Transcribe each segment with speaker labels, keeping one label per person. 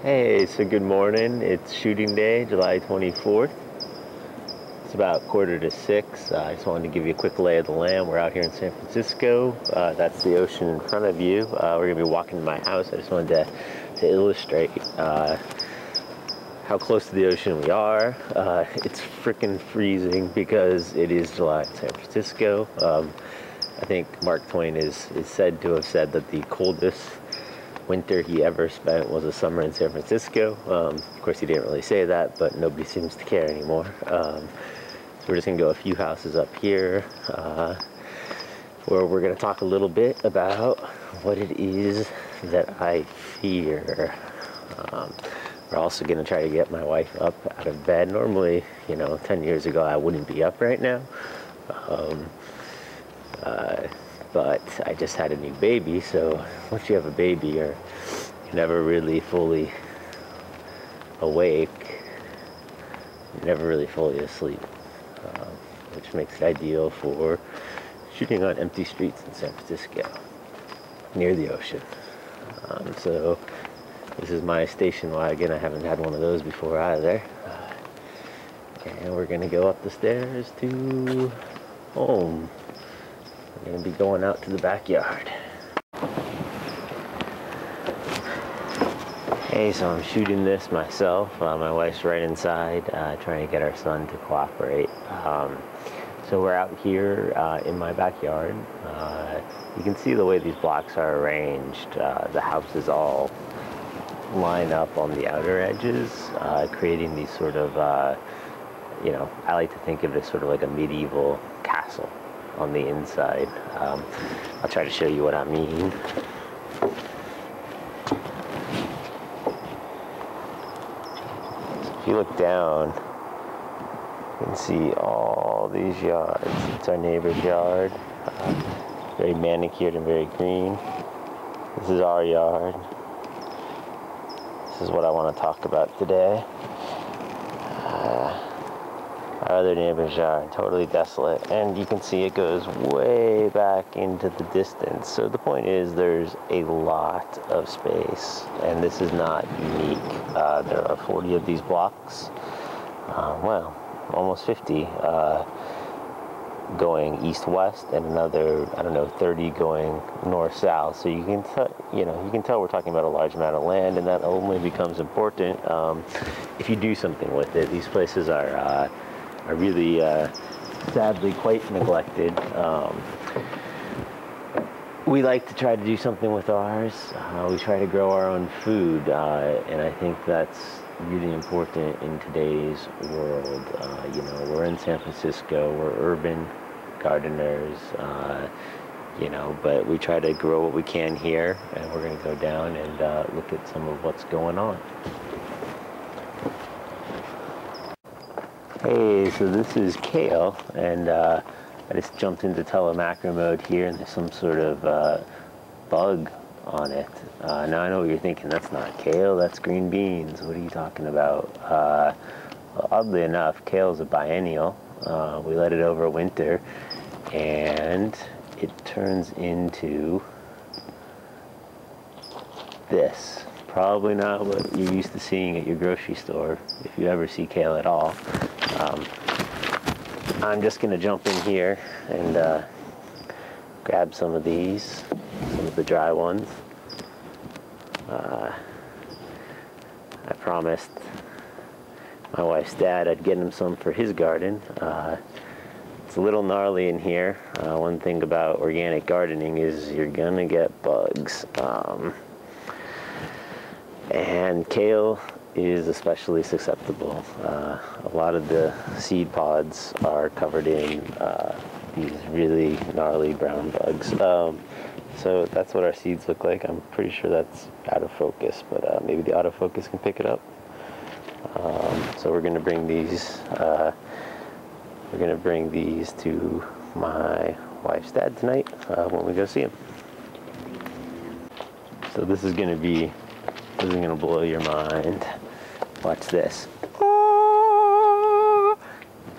Speaker 1: Hey, so good morning. It's shooting day, July 24th. It's about 5:45. I just wanted to give you a quick lay of the land. We're out here in San Francisco. That's the ocean in front of you. We're going to be walking to my house. I just wanted to illustrate how close to the ocean we are. It's freaking freezing because it is July in San Francisco. I think Mark Twain is said to have said that the coldest winter he ever spent was a summer in San Francisco. Of course, he didn't really say that, but nobody seems to care anymore. So we're just gonna go a few houses up here, where we're gonna talk a little bit about what it is that I fear. We're also gonna try to get my wife up out of bed. Normally, 10 years ago, I wouldn't be up right now. But I just had a new baby, so once you have a baby, you're never really fully awake. You're never really fully asleep, which makes it ideal for shooting on empty streets in San Francisco, near the ocean. So this is my station wagon. I haven't had one of those before either. And we're gonna go up the stairs to home. We're going to be going out to the backyard. Hey, so I'm shooting this myself. My wife's right inside, trying to get our son to cooperate. So we're out here in my backyard. You can see the way these blocks are arranged. The houses all line up on the outer edges, creating these sort of, I like to think of it as sort of like a medieval castle on the inside. I'll try to show you what I mean. So if you look down, you can see all these yards. It's our neighbor's yard. Very manicured and very green. This is our yard. This is what I want to talk about today. Our other neighbor's yard, totally desolate, and you can see it goes way back into the distance. So the point is, there's a lot of space, and this is not unique. There are 40 of these blocks, well, almost 50 going east-west, and another, 30 going north-south. So you can tell we're talking about a large amount of land, and that only becomes important if you do something with it. These places are really, sadly, quite neglected. We like to try to do something with ours. We try to grow our own food, and I think that's really important in today's world. We're in San Francisco, we're urban gardeners, but we try to grow what we can here, and we're going to go down and look at some of what's going on. Hey, so this is kale, and I just jumped into telemacro mode here, and there's some sort of bug on it. Now I know what you're thinking, that's not kale, that's green beans. What are you talking about? Well, oddly enough, kale is a biennial. We let it over winter, and it turns into this. Probably not what you're used to seeing at your grocery store, if you ever see kale at all. I'm just going to jump in here and grab some of these, some of the dry ones. I promised my wife's dad I'd get him some for his garden. It's a little gnarly in here. One thing about organic gardening is you're going to get bugs. And kale is especially susceptible. A lot of the seed pods are covered in these really gnarly brown bugs. So that's what our seeds look like. I'm pretty sure that's out of focus, but maybe the autofocus can pick it up. So we're going to bring these. We're going to bring these to my wife's dad tonight when we go see him. So this is going to blow your mind. Watch this.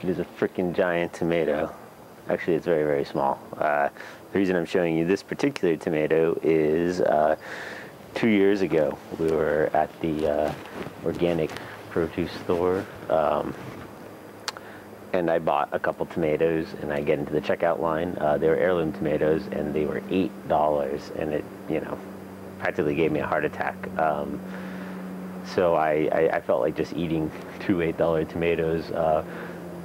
Speaker 1: It is a freaking giant tomato. Actually, it's very, very small. The reason I'm showing you this particular tomato is 2 years ago, we were at the organic produce store, and I bought a couple tomatoes, and I get into the checkout line. They were heirloom tomatoes, and they were $8, and it, practically gave me a heart attack. So I felt like just eating two $8 tomatoes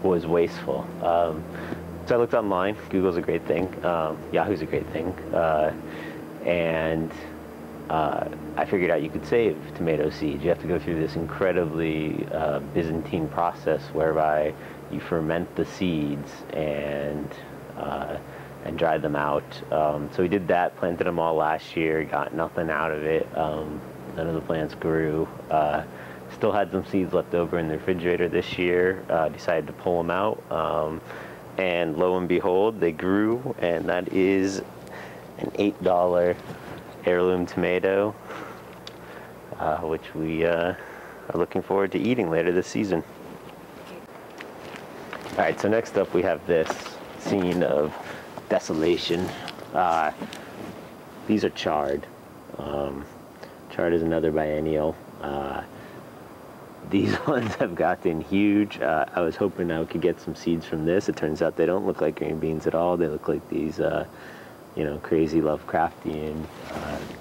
Speaker 1: was wasteful. So I looked online. Google's a great thing. Yahoo's a great thing. And I figured out you could save tomato seeds. You have to go through this incredibly Byzantine process whereby you ferment the seeds and dry them out. So we did that, planted them all last year, got nothing out of it. None of the plants grew. Still had some seeds left over in the refrigerator this year. Decided to pull them out. And lo and behold, they grew, and that is an $8 heirloom tomato, which we are looking forward to eating later this season. All right, so next up we have this scene of desolation. These are chard. Chard is another biennial. These ones have gotten huge. I was hoping I could get some seeds from this. It turns out they don't look like green beans at all. They look like these, crazy Lovecraftian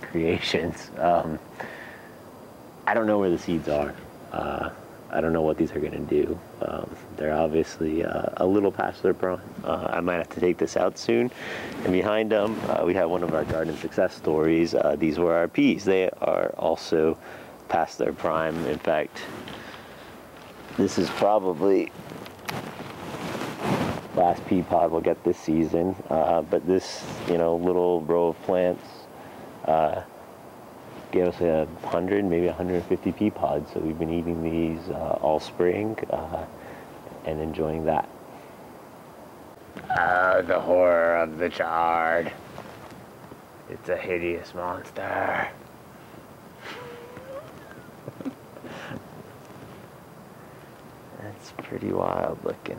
Speaker 1: creations. I don't know where the seeds are. I don't know what these are going to do. They're obviously a little past their prime. I might have to take this out soon. And behind them, we have one of our garden success stories. These were our peas. They are also past their prime. In fact, this is probably last pea pod we'll get this season. But this, little row of plants gave us 100, maybe 150 pea pods. So we've been eating these all spring and enjoying that. The horror of the chard. It's a hideous monster. That's pretty wild looking.